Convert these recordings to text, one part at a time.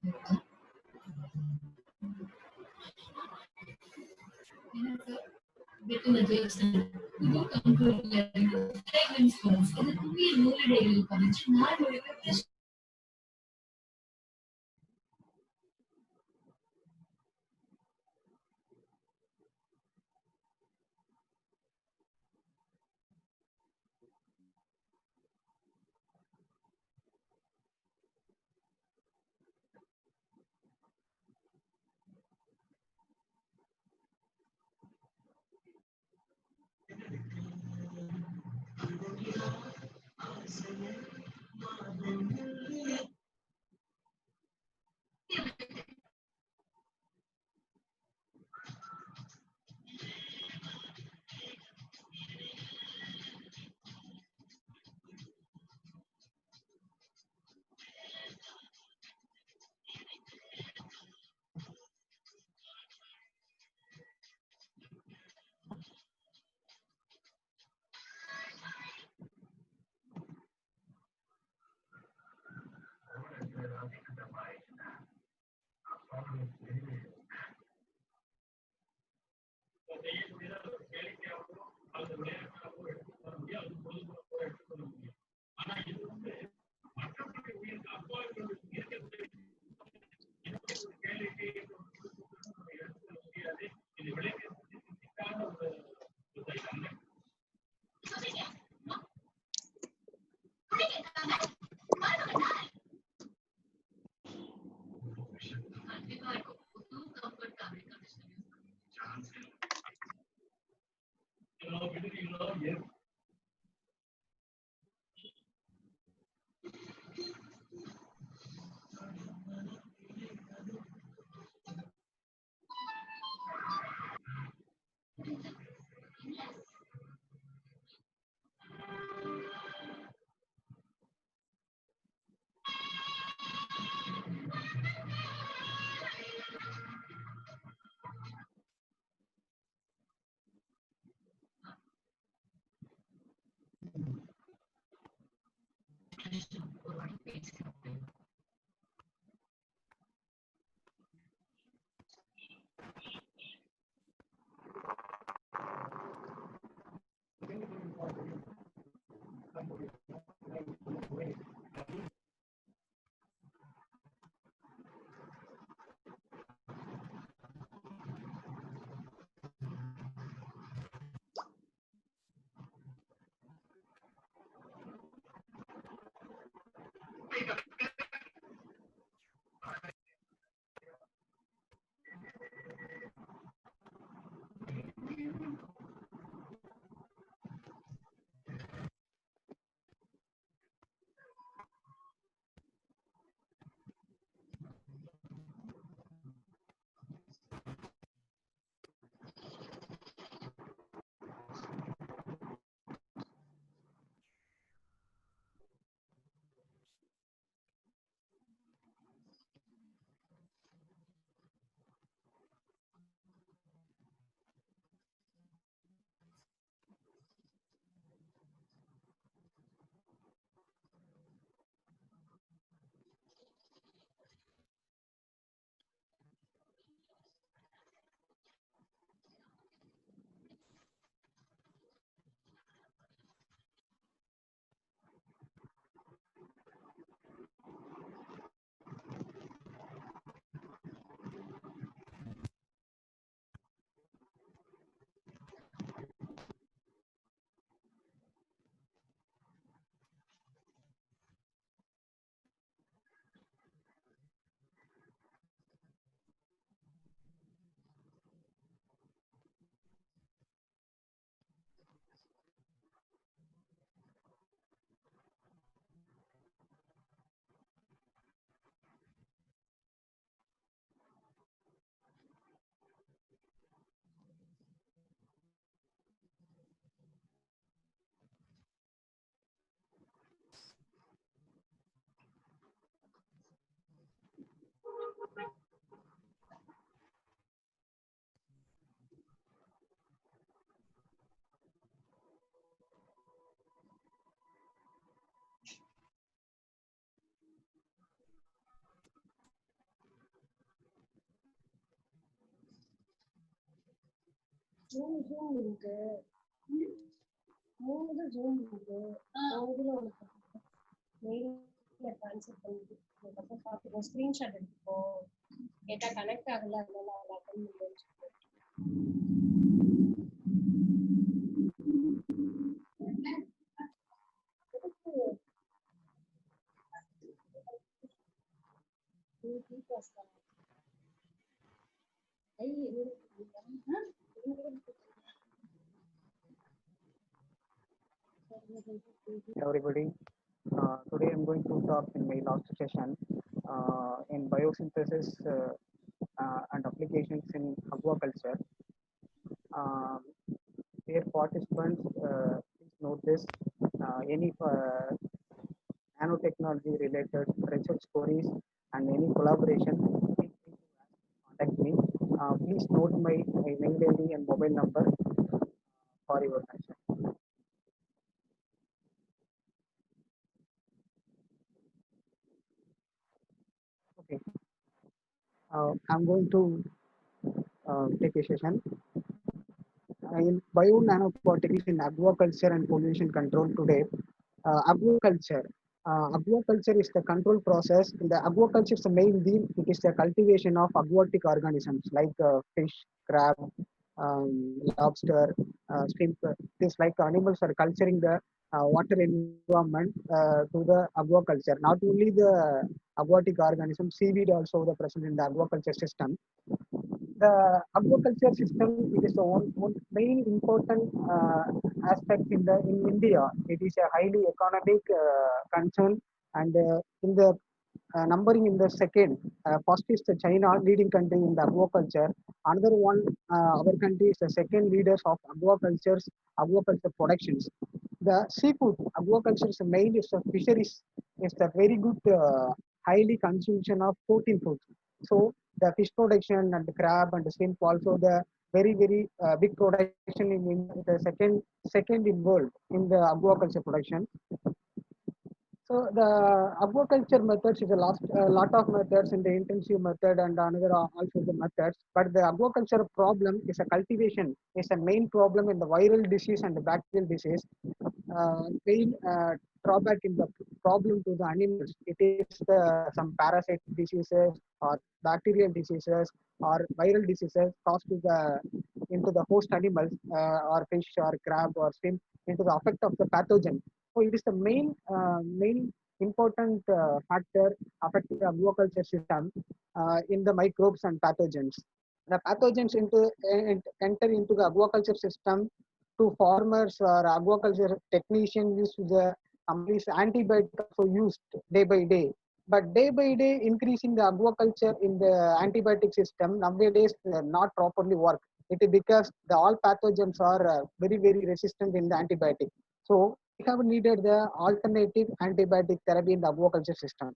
எனக்கு வெட்டுன ஜெயிச்சன் புது computer fragrance falls இந்த புதிய நூலிழைகளில் பதிச்சு நாள் முழுக்க ஃப்ரெஷ் Zoom இருக்கு. 3 Zoom இருக்கு. இதுல உனக்கு மெயில்ல ட்ரான்ஸ்ஃபர் பண்ணிட்டு அதுக்கப்புறம் பார்த்துக்கோ, ஸ்க்ரீன்ஷாட் எடுத்துக்கோ. டேட்டா கனெக்ட் ஆகல, அதனால அதை அட்டன் பண்ணுறேன்னு Everybody. Today I'm going to talk in my last session in biosynthesis and applications in aquaculture. Uh, Dear participants, please note this. Any nanotechnology related research stories and any collaboration, feel free to contact me. Please note my mail ID and mobile number for your attention. Okay, I'm going to take a session in bio nanoparticles in aquaculture and pollution control today. Aquaculture. Aquaculture is the control process. In the aquaculture is the main theme. It is the cultivation of aquatic organisms like fish, crab, lobster, shrimp. It is like animals are culturing the water environment to the aquaculture. Not only the aquatic organisms, seaweed also the present in the aquaculture system. The aquaculture system, it is the one main important aspect in India. It is a highly economic concern, and in the numbering in the second, first is the China leading country in the aquaculture. Another one, our country is the second leaders of aquaculture productions. The seafood aquaculture is the main is the fisheries is the very good highly consumption of protein foods. So the fish production and the crab and the shrimp also the very big production in India, the second in world in the aquaculture production. So the aquaculture methods is a lot of methods in the intensive method and another also the methods. But the aquaculture problem is a cultivation is a main problem in the viral disease and the bacterial disease. Main drawback in the problem to the animals. It is some parasite diseases or bacterial diseases or viral diseases caused to the into the host animals or fish or crab or shrimp into the effect of the pathogen. So it is the main important factor affecting the aquaculture system in the microbes and pathogens. The pathogens enter into the aquaculture system to farmers or aquaculture technicians use the companies antibiotic also used day by day. But day by day increasing the aquaculture in the antibiotic system nowadays not properly work. It is because the all pathogens are very resistant in the antibiotic. So we have needed the alternative antibiotic therapy in the aquaculture system.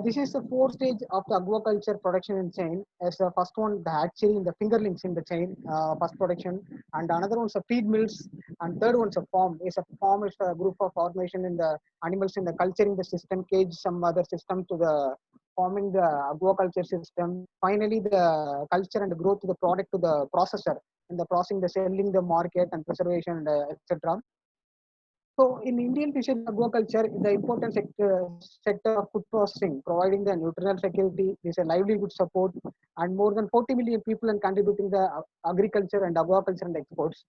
This is the four stage of the aquaculture production in chain. As the first one, the hatchery in the fingerlings in the chain, first production, and another one's a feed mills, and third one's a farm. Is a farm is a group of formation in the animals in the culturing the system, cage some other system to the forming the aquaculture system. Finally, the culture and growth to the product to the processor, and the processing, the selling, the market and preservation, etc. So in Indian fishery aquaculture, the important sector of food processing, providing the nutritional security, is a livelihood support, and more than 40 million people are contributing the agriculture and aquaculture and exports.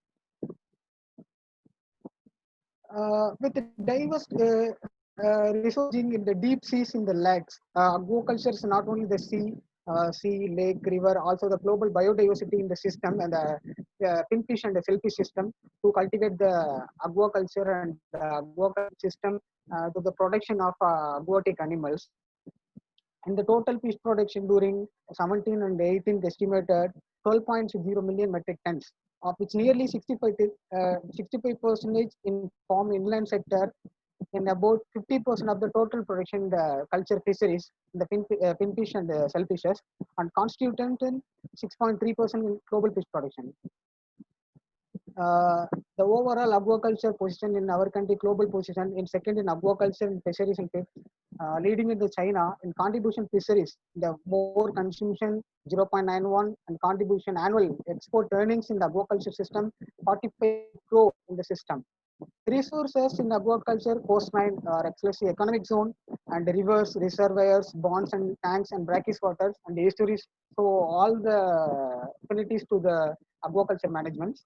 With diverse resourcing in the deep seas in the lakes, aquaculture is not only the sea, lake, river, also the global biodiversity in the system and the finfish and the shellfish system to cultivate the aquaculture and the aquaculture system to the production of aquatic animals. And the total fish production during 17 and 18 estimated 12.0 million metric tons, of which nearly 65% in farm inland sector, and about 50% of the total production in the culture fisheries, the finfish and the shellfishes, and constituent in 6.3% in global fish production. The overall aquaculture position in our country, global position, in second in aquaculture and fisheries, and fifth, leading in the China in contribution fisheries, the more consumption 0.91 and contribution annual export earnings in the aquaculture system 45 crore in the system. Resources in aquaculture, coastline, exclusive economic zone, and rivers, reservoirs, ponds and tanks, and brackish waters and estuaries. So all the affinities to the aquaculture management.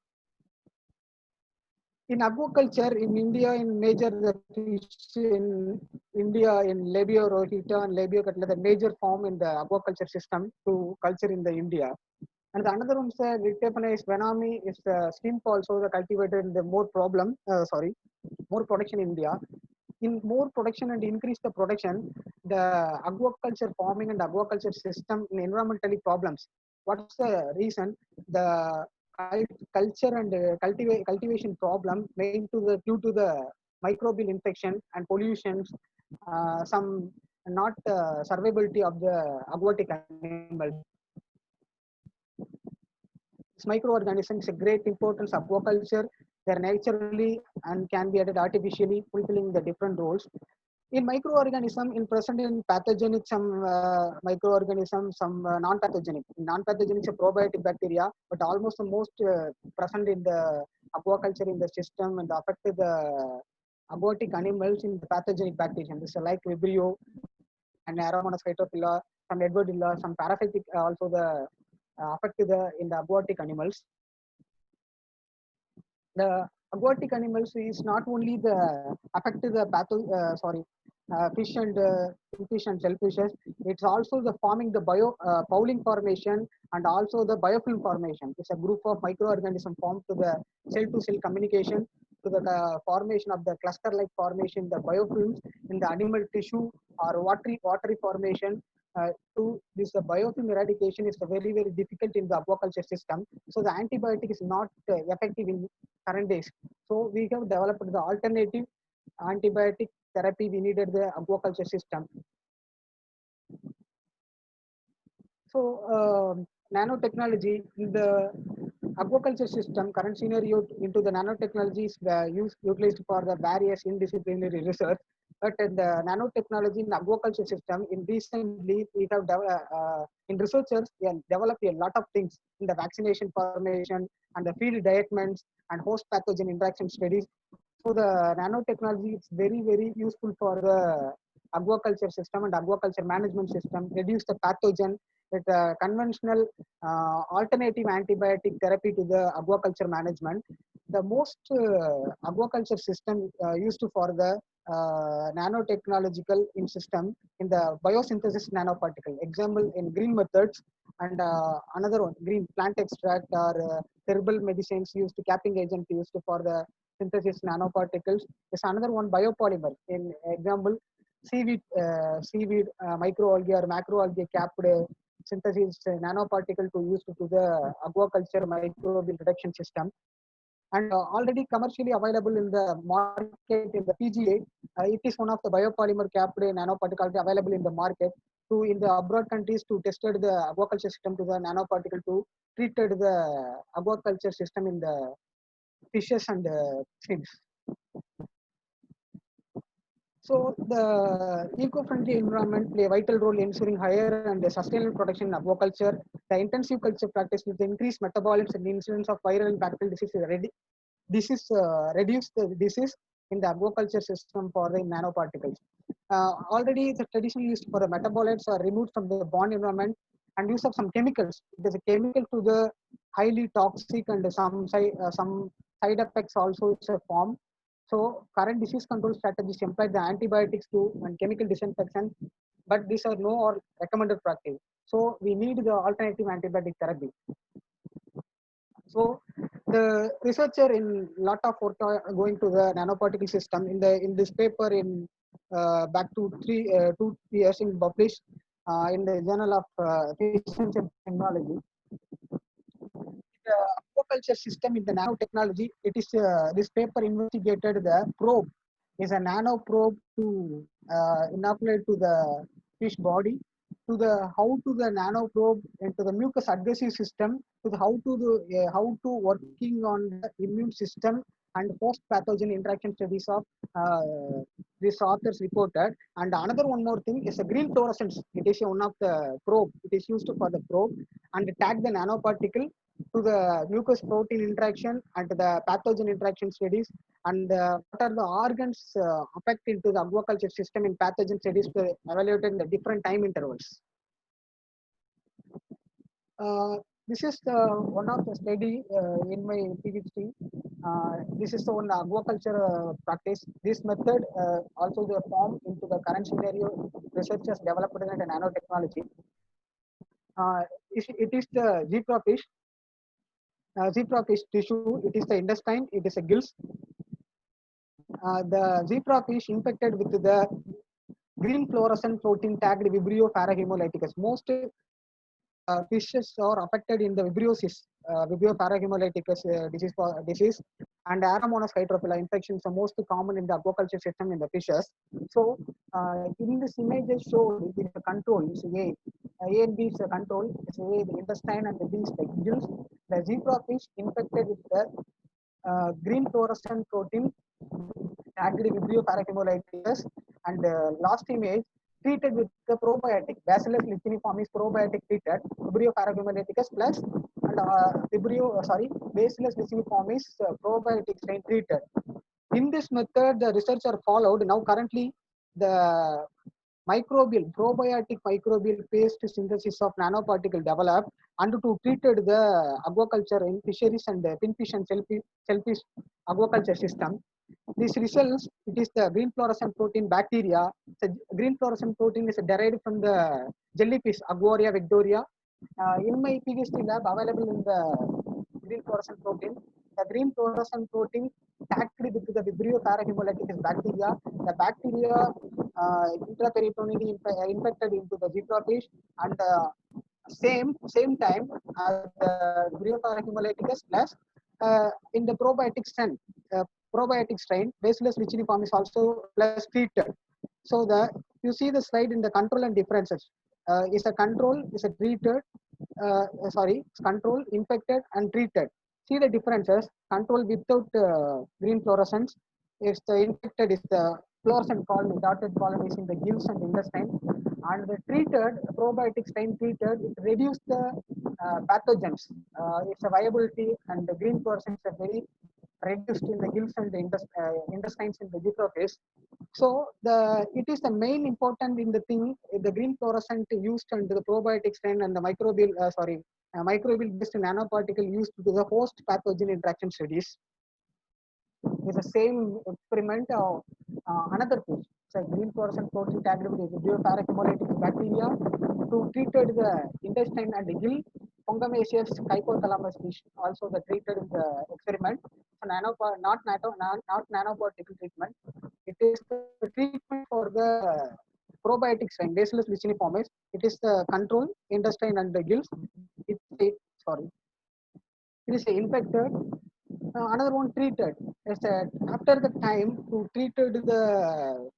In aquaculture in India, in major the fish in India in Labio rohita and Labio catla, the major form in the aquaculture system to culture in the India. And the another one is Vitapana is Venami is the shrimp also the cultivated in the more more production in India. In more production and increase the production, the aquaculture farming and aquaculture system in environmentally problems. What's the reason? The culture and cultivation problem main to the due to the microbial infection and pollutions, some not survivability of the aquatic animals. This microorganism is a great importance of aquaculture. They are naturally and can be added artificially, fulfilling the different roles. In microorganism, in present in pathogenic, some microorganisms, some non-pathogenic. Non-pathogenic is a probiotic bacteria, but almost the most present in the aquaculture in the system and affect the aquatic animals in the pathogenic bacteria. This is like Vibrio and Aromonas phytophila, some Edwardilla, some parasitic also the affect the in the aquatic animals. The aquatic animals is not only the affect the fish and fish and shellfishes. It's also the forming the fouling formation and also the biofilm formation. It's a group of microorganisms formed to the cell-to-cell communication to the formation of the cluster-like formation, the biofilms in the animal tissue or watery formation. To this biofilm eradication is very difficult in the aquaculture system. So the antibiotic is not effective in current days. So we have developed the alternative antibiotic therapy we needed the aquaculture system. So nanotechnology in the aquaculture system current scenario into the nanotechnology is utilized for the various interdisciplinary research. But in the nanotechnology in aquaculture system, in recently we have in researchers we have developed a lot of things in the vaccination formation and the field dietments and host pathogen interaction studies. So the nanotechnology is very useful for the aquaculture system and aquaculture management system. Reduce the pathogen with conventional alternative antibiotic therapy to the aquaculture management. The most aquaculture system used for the nanotechnological in system in the biosynthesis nanoparticle. Example in green methods and another one green plant extract or herbal medicines used capping agent used for the synthesis nanoparticles. There's another one biopolymer. In example, seaweed microalgae or macroalgae capped synthesis nanoparticle to use to the aquaculture microbial reduction system. And already commercially available in the market in the PGA. It is one of the biopolymer capped nanoparticle available in the market. To in the abroad countries to tested the aquaculture system to the nanoparticle to treated the aquaculture system in the fishes and shrimps. So the eco-friendly environment play a vital role in ensuring higher and sustainable production in aquaculture. The intensive culture practice with increased metabolites and incidence of viral and bacterial disease reduce the disease in the aquaculture system for the nanoparticles. Already the traditional use for the metabolites are removed from the bond environment and use of some chemicals. There's a chemical to the highly toxic and some side effects also is a form. So current disease control strategies employ the antibiotics too and chemical disinfection, but these are no or recommended practice. So we need the alternative antibiotic therapy. So the researcher in lot of work going to the nanoparticle system in this paper in back to 2 years in published in the Journal of Efficiency and Technology. The aquaculture system in the nanotechnology, it is this paper investigated the probe is a nano probe to inoculate to the fish body, to the how to the nano probe into the mucus adhesive system, to the how to working on the immune system and post-pathogen interaction studies of these authors reported. And another one more thing is a green fluorescence. It is one of the probe. It is used for the probe and tag the nanoparticle to the mucous protein interaction and the pathogen interaction studies, and what are the organs affect into the aquaculture system in pathogen studies to evaluate in the different time intervals. This is the one of the study in my PhD. This is the one aquaculture practice. This method also the form into the current scenario researchers developed in the nanotechnology. It is the zebrafish. Zebrafish tissue. It is the intestine. It is a gills. The zebrafish infected with the green fluorescent protein tagged Vibrio parahemolyticus. Most fishes are affected in the vibriosis, Vibrio parahemolyticus disease, and Aeromonas hydrophila infections are most common in the aquaculture system in the fishes. So, in this images show in the control is A. A and B is the control. Is A the intestine and the B is the gills. The zebrafish infected with the green fluorescent protein tagged Vibrio parahemolyticus, and last image treated with the probiotic Bacillus licheniformis probiotic treated Vibrio parahemolyticus plus and Bacillus licheniformis probiotic strain treated. In this method, the researcher followed. Now currently, the probiotic microbial paste synthesis of nanoparticle developed and to treated the aquaculture in fisheries and finfish and shellfish aquaculture system. These results, it is the green fluorescent protein bacteria. The green fluorescent protein is derived from the jellyfish Aguaria victoria. In my PhD lab, available in the green fluorescent protein. The green fluorescent protein tagged with the Vibrio parahemolyticus bacteria. The bacteria intraperitoneally infected into the zebrafish, and same time the Vibrio parahemolyticus plus in the probiotic strain Bacillus licheniformis also plus treated. So you see the slide in the control and differences. Is a control, is a treated, control, infected and treated. See the differences. Control without green fluorescence. Is the infected is the fluorescent colony, dotted colony is in the gills and intestine. And the treated probiotic strain treated, it reduced the pathogens. Its viability and the green fluorescence are very reduced in the gills and the intestines in the zebrafish. So it is the main important in the thing. The green fluorescent used and the probiotic strain and the microbial based nanoparticle used to do the host pathogen interaction studies. Is the same experiment of another fish. So green fluorescent protein tagged with Vibrio parahemolyticus bacteria to treated the intestine and the gill. Pongamaceous hypothalamus fish also the treated in the experiment. So not nanoparticle treatment. It is the treatment for the probiotic strain Bacillus licheniformis. It is the control intestine and the gills. It is infected. Another one treated. After the time to treated the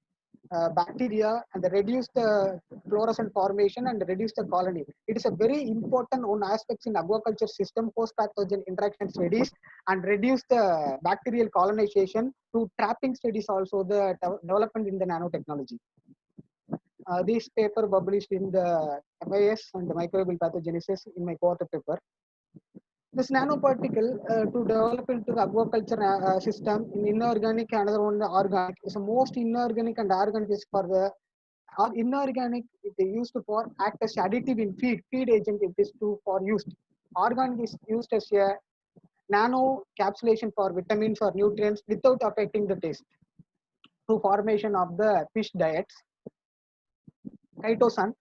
bacteria and reduce the fluorescent formation and reduce the colony. It is a very important one aspects in aquaculture system post pathogen interaction studies and reduce the bacterial colonization to trapping studies also the development in the nanotechnology. This paper published in the MIS and the microbial pathogenesis in my co-author paper. This nanoparticle to develop into the aquaculture system in inorganic, another one the organic is the most inorganic and organic is for the inorganic. It is used for act as additive in feed agent. It is for used. Organic is used as a nano capsulation for vitamins or nutrients without affecting the taste through formation of the fish diets. Chitosan.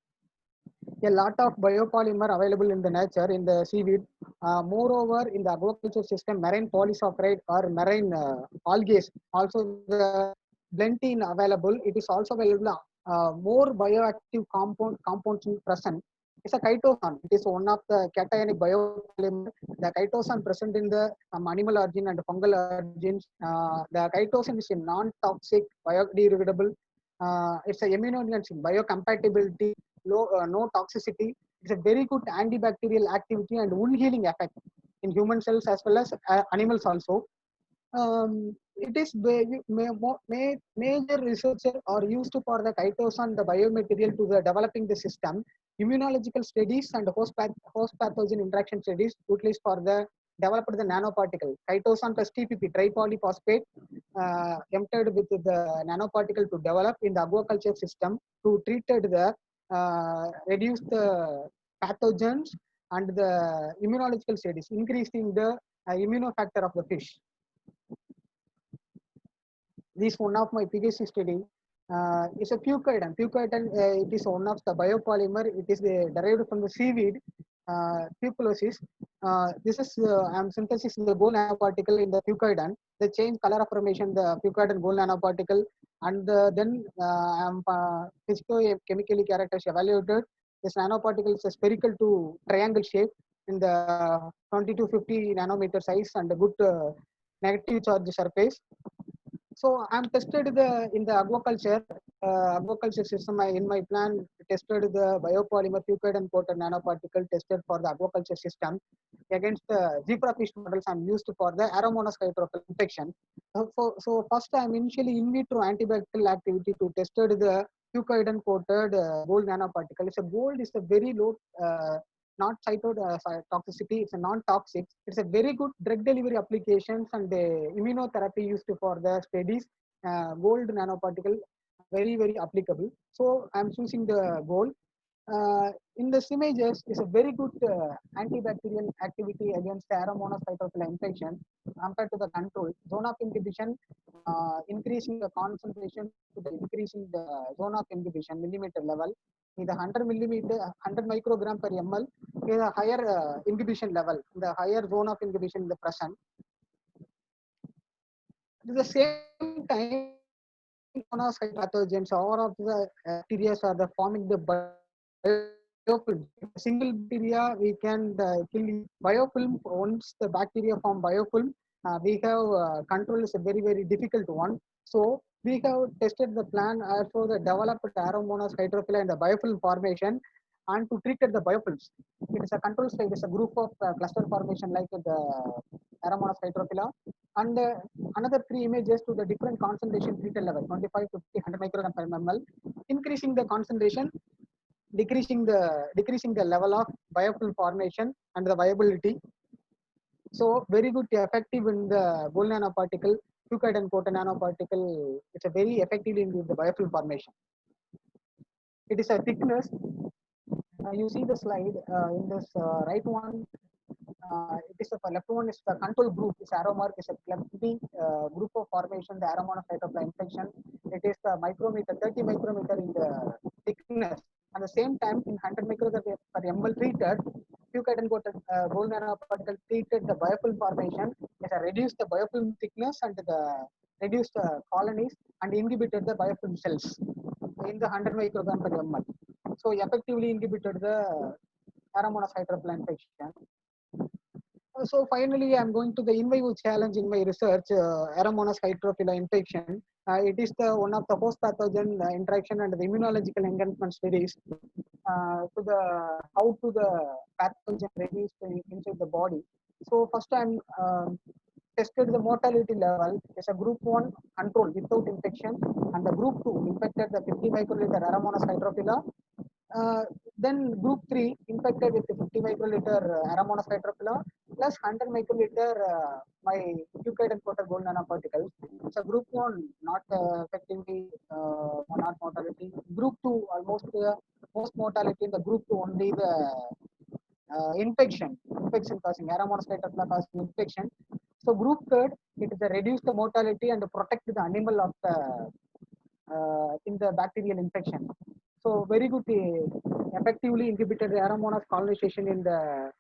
A lot of biopolymer available in the nature in the seaweed. Moreover, in the aquaculture system, marine polysaccharide or marine algae also the plenty available. It is also available. More bioactive compounds present. It's a chitosan. It is one of the cationic biopolymer. The chitosan present in the animal origin and fungal origins. The chitosan is a non-toxic, biodegradable. It's a immunoenhancing, biocompatibility, no toxicity. It's a very good antibacterial activity and wound healing effect in human cells as well as animals also. It is major researcher are used for the chitosan, the biomaterial to the developing the system, immunological studies and host pathogen interaction studies utilized for the developed the nanoparticle. Chitosan plus TPP, tripolyphosphate, emptied with the nanoparticle to develop in the aquaculture system to treated the reduce the pathogens and the immunological studies, increasing the immunofactor of the fish. This one of my PhD study is a fucoidan. Fucoidan, it is one of the biopolymer. It is derived from the seaweed, fuculosis. This is I'm synthesizing the gold nanoparticle in the fucoidan. The change color of formation, the fucoidan gold nanoparticle, and then I'm physicochemically characters evaluated. This nanoparticle is a spherical to triangle shape in the 20 to 50 nanometer size and a good negative charge surface. So I'm tested in the aquaculture system. In my plan tested the biopolymer fucoidan coated nanoparticle tested for the aquaculture system against the zebrafish models I'm used for the Aeromonas hydrophil infection. So first I'm initially in vitro antibacterial activity to tested the fucoidan coated gold nanoparticle. So gold is a very low not cytotoxicity, it's a non-toxic. It's a very good drug delivery applications and immunotherapy used for the studies. Gold nanoparticle, very, very applicable. So I'm choosing the gold. In the images is a very good antibacterial activity against the Aeromonas hydrophila infection compared to the control. Zone of inhibition, increasing the concentration to the increasing the zone of inhibition millimeter level. In the 100 millimeter, 100 microgram per ml is a higher inhibition level, the higher zone of inhibition in the present. At the same time, pathogens, all of the bacteria are the forming the biofilm. Single bacteria we can kill biofilm. Once the bacteria form biofilm, we have control is a very, very difficult one. So we have tested the plan for the developed Aeromonas hydrophila and the biofilm formation and to treat the biofilms. It is a control state, it is a group of cluster formation like the Aeromonas hydrophila. And another 3 images to the different concentration treated level, 25 to 100 microgram per ml, increasing the concentration, decreasing the level of biofilm formation and the viability. So very good effective in the gold nanoparticle, fucoidan coated nanoparticle. It's a very effective in the biofilm formation. It is a thickness. You see the slide in this right one. It is the left one is the control group. This arrow mark is a clumpy group of formation, the Aeromonas hydrophila infection. It is the micrometer, 30 micrometer in the thickness. At the same time, in 100 micrometer per ml treated, fucoidan coated gold nanoparticle treated the biofilm formation. It has reduced the biofilm thickness and the reduced the colonies and inhibited the biofilm cells in the 100 microgram per ml. So effectively inhibited the Aeromonas hydrophila infection. So finally, I'm going to the in vivo challenge in my research, Aeromonas hydrophila infection. It is the one of the host pathogen interaction and the immunological enhancement studies to the how to the pathogen released inside the body. So first I'm tested the mortality level is a group 1 control without infection and the group 2 infected the 50 microliter Aeromonas hydrophila. Then group 3 infected with 50 microliter Aeromonas hydrophila plus 100 microliter my fucoidan coated gold nanoparticles. So group 1 not effectively not mortality. Group 2 almost most mortality in the group 2 only the infection causing Aeromonas hydrophila causing infection. So group 3 it is a reduce the mortality and protect the animal of the in the bacterial infection. So very good, effectively inhibited the Aeromonas colonization in the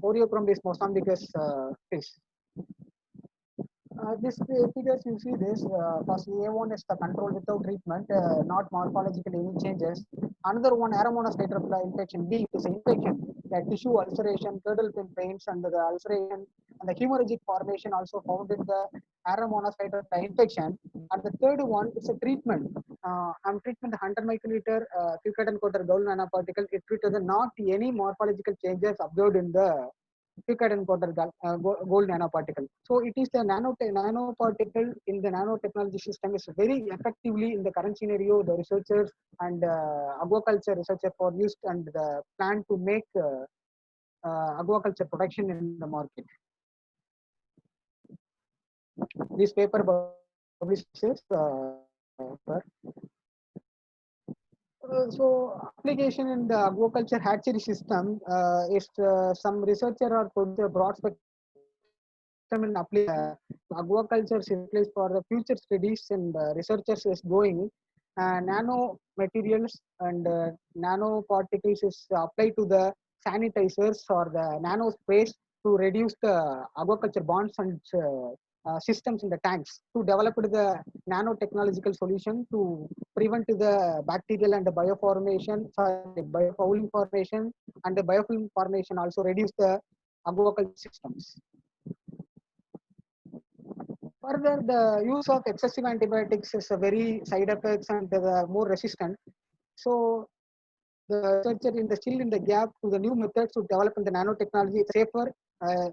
Oreochromis mozambicus fish. This figures you see this first A1 is the control without treatment, not morphological any changes. Another one Aeromonas hydrophila infection B is infection, tissue ulceration, girdle pin pains, and the ulceration and the hemorrhagic formation also found in the Aeromonas hydrophila infection. And the third one is a treatment. I'm treatment 100 microliter fucoidan coated gold nanoparticle. It treated not any morphological changes observed in the picket and powder gold nanoparticle. So it is the nanoparticle in the nanotechnology system is very effectively in the current scenario. The researchers and aquaculture researchers for used and the plan to make aquaculture production in the market. This paper publishes so application in the aquaculture hatchery system is some researcher or put the broad spectrum in aquaculture is placed for the future studies and researchers is going nano materials and nanoparticles is applied to the sanitizers or the nano sprays to reduce the aquaculture bonds and systems in the tanks to develop the nanotechnological solution to prevent the bacterial and the bioformation, biofouling formation and the biofilm formation, also reduce the aquaculture systems. Further, the use of excessive antibiotics is a very side effects and more resistant. So the researcher in the still in the gap to the new methods to develop in the nanotechnology, safer,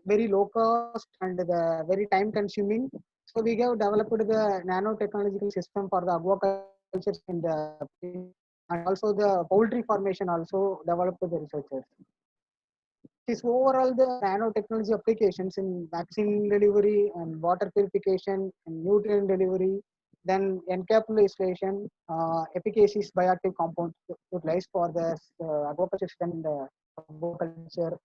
very low cost and the very time consuming. So we have developed the nanotechnological system for the aquaculture in the and also the poultry formation also developed by the researchers. This overall the nanotechnology applications in vaccine delivery and water purification and nutrient delivery, then encapsulation, efficacious bioactive compounds utilized for the aquaculture system in the aquaculture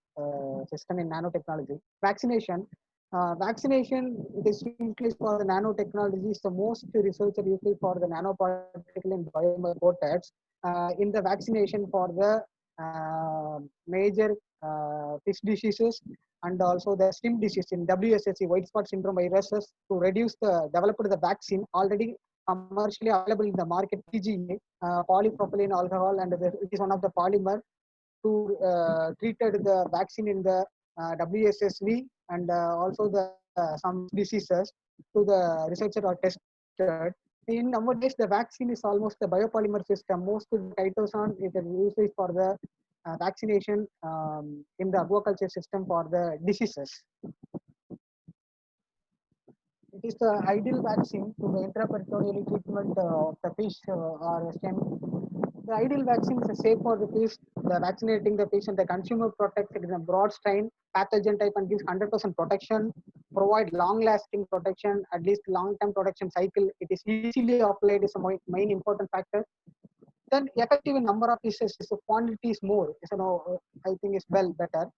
system in nanotechnology. Vaccination it is utilized for the nanotechnology is the most researcher used for the nanoparticle in biomer proteins in the vaccination for the major fish diseases and also the stem disease in WSSC white spot syndrome viruses to reduce the developed the vaccine already commercially available in the market PGA polypropylene alcohol and it is one of the polymer to treated the vaccine in the WSSV and also the some diseases to the researcher are tested. In nowadays, the vaccine is almost the biopolymer system. Most of the chitosan is used for the vaccination in the aquaculture system for the diseases. It is the ideal vaccine to the intraperitoneal treatment of the fish or stem. The ideal vaccine is safe for the fish. The vaccinating the fish and the consumer protects it in a broad strain, pathogen type and gives 100% protection, provide long-lasting protection, at least long-term protection cycle. It is easily applied is a main important factor. Then effective in number of pieces is the quantity is more. So I think is well better.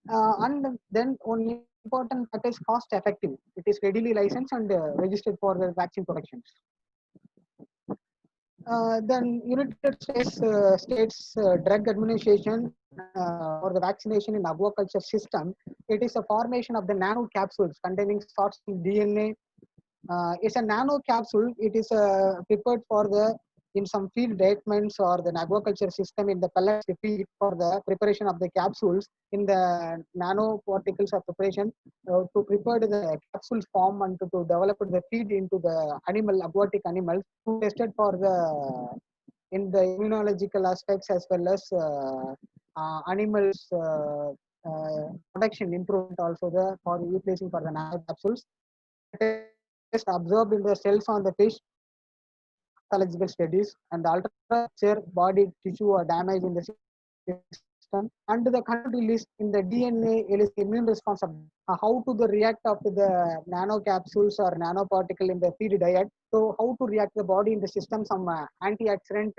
And then only important factor is cost effective. It is readily licensed and registered for the vaccine protections. Then United States Drug Administration for the vaccination in aquaculture system, it is a formation of the nano capsules containing short DNA. It's a nano capsule. It is prepared for the in some field treatments or the aquaculture system in the pellets feed for the preparation of the capsules in the nanoparticles of preparation to prepare the capsules form and to develop the feed into the aquatic animals to tested for the in the immunological aspects as well as animals production improvement also the for utilizing for the nano capsules. Test observed in the cells on the fish pathological studies and the ultra body tissue or damage in the system and the control release in the DNA immune response of how to the react after the nano capsules or nanoparticle in the feed diet. So how to react the body in the system, some antioxidant,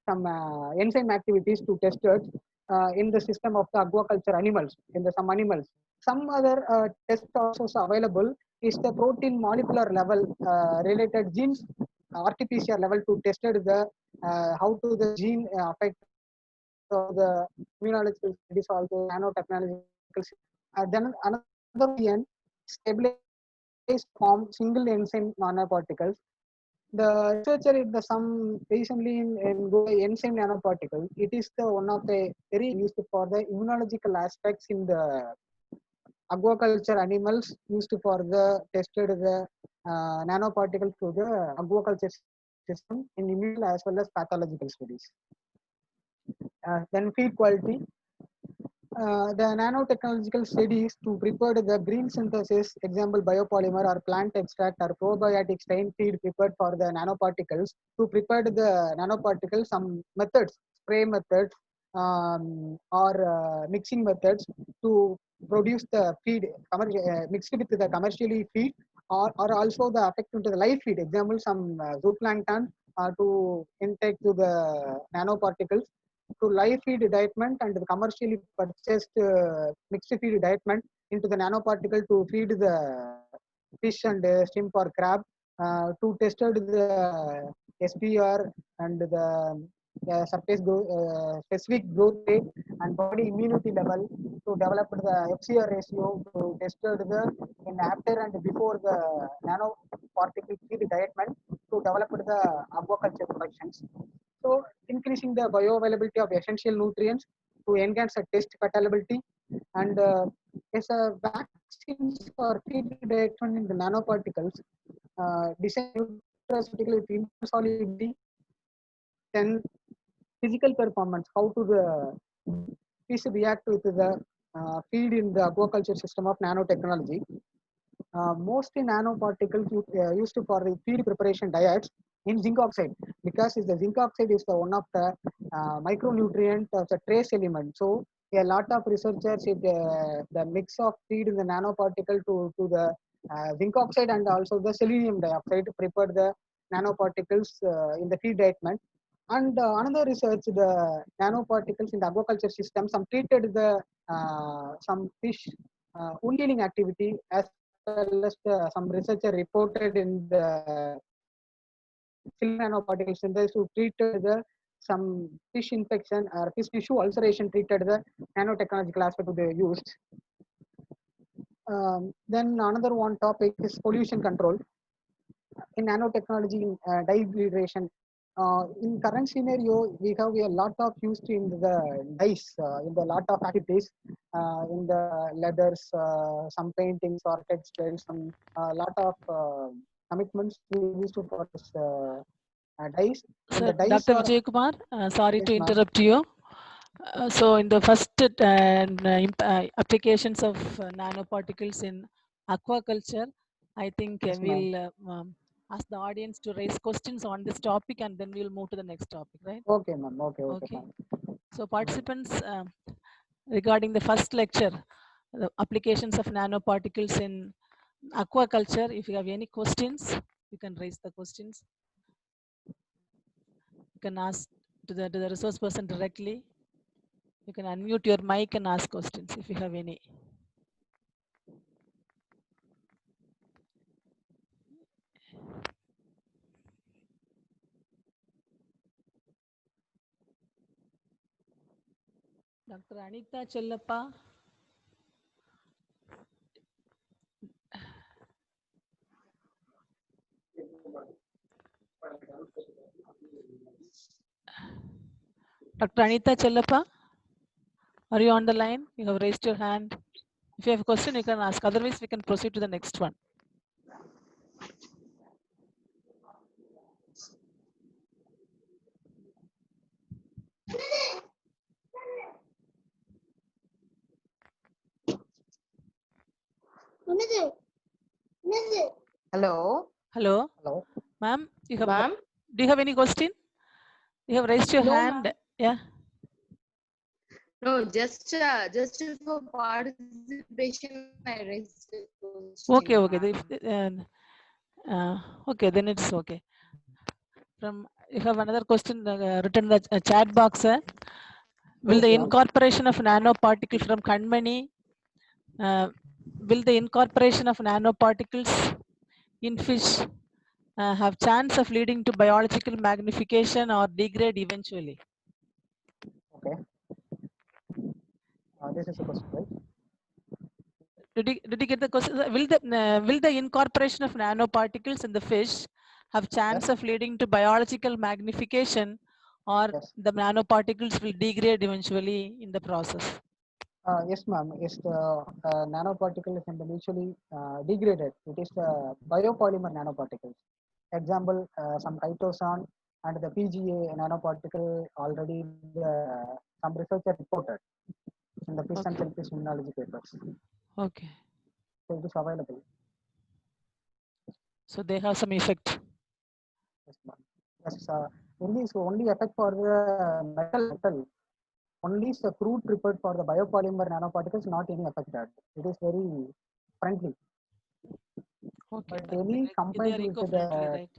some enzyme activities to test it in the system of the aquaculture animals, in the some animals. Some other test also available is the protein molecular level related genes RT-PCR level to tested the how to the gene affect the immunological studies also nanotechnological. Then another one stabilized form single enzyme nanoparticles. The researcher in the some recently in enzyme nanoparticle. It is the one of the very used for the immunological aspects in the aquaculture animals used for the tested the nanoparticles to the aquaculture system in immune as well as pathological studies. Then feed quality. The nanotechnological studies to prepare the green synthesis, example biopolymer or plant extract or probiotic strain feed prepared for the nanoparticles. To prepare the nanoparticles, some methods, spray methods or mixing methods to produce the feed mixed with the commercially feed or also the affecting to the live feed. Example, some zooplankton to intake to the nanoparticles to live feed dietment and the commercially purchased mixed feed dietment into the nanoparticle to feed the fish and shrimp or crab to tested the SPR and the surface specific growth rate and body immunity level to develop the FCR ratio to tested the in after and before the nanoparticle feed dietment to develop the aquaculture productions. So increasing the bioavailability of essential nutrients to enhance the test fertility and as a vaccines or feed reaction in the nanoparticles design nutraceutical with insolubility, then physical performance, how to the fish react with the feed in the aquaculture system of nanotechnology. Mostly nanoparticles used for the feed preparation diets in zinc oxide because the zinc oxide is the one of the micronutrient of the trace element. So a lot of researchers the mix of feed in the nanoparticle to the zinc oxide and also the selenium dioxide to prepare the nanoparticles in the feed dietment. And another research, the nanoparticles in the aquaculture system, some treated the some fish wound healing activity as well as some researcher reported in the silver nanoparticle synthesis who treated the some fish infection or fish tissue ulceration treated the nanotechnological aspect they used. Then another one topic is pollution control. In nanotechnology, dehydration. In current scenario, we have a lot of used in the dyes, in the lot of activities, in the leathers, some paintings or textiles, some lot of commitments we used for this dyes. And So, the dyes Dr. are, Vijay Kumar, sorry yes, to ma'am. interrupt you. So, in the first applications of nanoparticles in aquaculture, I think Yes, ma'am. we'll ask the audience to raise questions on this topic and then we'll move to the next topic, right? Okay, ma'am. Okay, Okay. fine. So, participants, regarding the first lecture, the applications of nanoparticles in aquaculture, if you have any questions, you can raise the questions. You can ask to the resource person directly. You can unmute your mic and ask questions if you have any. Dr. Anita Chellappa. Dr. Anita Chellappa, are you on the line? You have raised your hand. If you have a question, you can ask. Otherwise, we can proceed to the next one. Hello, Hello, Hello. ma'am. ma'am. Do you have any question? You have raised your No, hand. ma'am. Yeah. No, just for participation, I raised a Okay. question, Okay. ma'am. Okay. Then it's okay. From you have another question written in the chat box. Will Yes, the ma'am. incorporation of nanoparticle from Kanmani? Will the incorporation of nanoparticles in fish have chance of leading to biological magnification or degrade eventually? Okay. This is a question, right? Did you get the question? Will the incorporation of nanoparticles in the fish have chance Yes. of leading to biological magnification or Yes. the nanoparticles will degrade eventually in the process? Yes, ma'am. Yes, the nanoparticle is mutually degraded. It is the biopolymer nanoparticles. Example, some chitosan and the PGA nanoparticle already some researcher reported. in the fish and Okay. shellfish immunology papers. Okay. So it is available. So they have some effect. Yes, ma'am. Yes, only is only effect for the metal. Only is the crude prepared for the biopolymer nanoparticles, not any affected. It is very friendly. Okay. But any They combined are with eco-friendly, the right?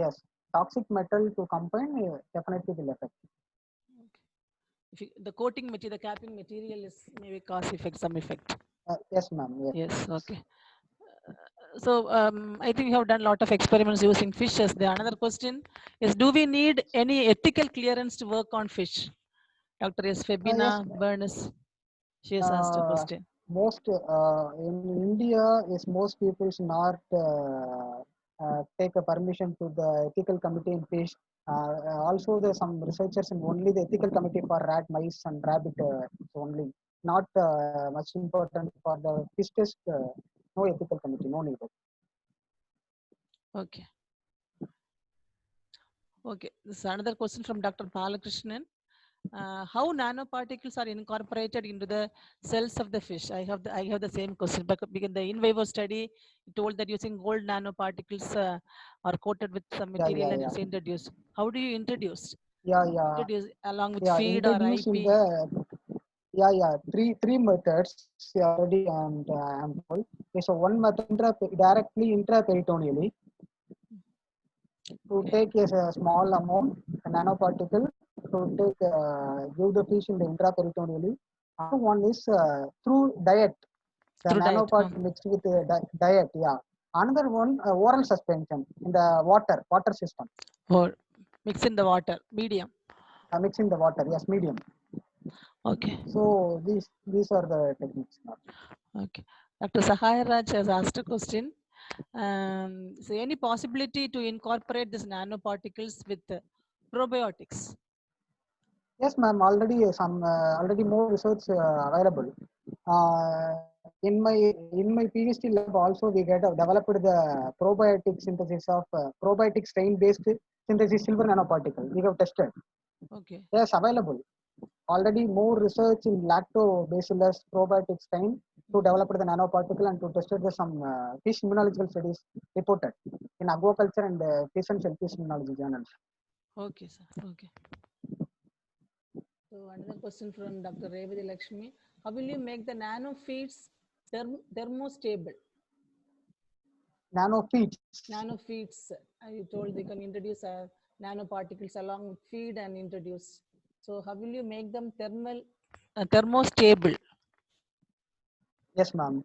yes toxic metal to combine definitely will affect. If the coating material, the capping material is maybe cause effect, some effect. Yes, ma'am. Yes. Yes. Okay. So I think you have done a lot of experiments using fish as the another question is, do we need any ethical clearance to work on fish? Dr. S. Febina Yes. Bernes, she has asked a Uh, question. Most in India is most people should not take a permission to the ethical committee in fish. Also, there some researchers in only the ethical committee for rat, mice, and rabbit only. Not much important for the fish test. No ethical committee, no needed. Okay. Okay. This is another question from Dr. Balakrishnan. How nanoparticles are incorporated into the cells of the fish? I have the same question, because in the in vivo study, it told that using gold nanoparticles are coated with some material and it's introduced. How do you introduce? Introduce along with feed or Introduce in IP? the three methods already, and I'm told. Okay, so one method directly intraperitoneally to take a small amount a nanoparticle to take give the fish in the intraperitoneally. Other one is through diet, the Through diet. nanopart mixed with diet. Yeah. Another one oral suspension in the water system. Or mix in the water, medium. Mixing the water, yes, medium. Okay. So these are the techniques now. Okay. Dr. Sahaya Raj has asked a question. So any possibility to incorporate these nanoparticles with probiotics? Yes, ma'am. Already more research available. In my PhD lab also we developed the probiotic synthesis of probiotic strain based synthesis silver nanoparticle. We have tested. Okay. Yes, available. Already more research in lactobacillus probiotic strain to develop the nanoparticle and to tested some fish immunological studies reported in aquaculture and fish and shellfish immunology journals. Okay, sir. Okay. So another question from Dr. Revati Lakshmi. How will you make the nano feeds thermostable? Nano feeds. Nano feeds, you told they can introduce nanoparticles along with feed and introduce. So how will you make them thermostable? Yes, ma'am.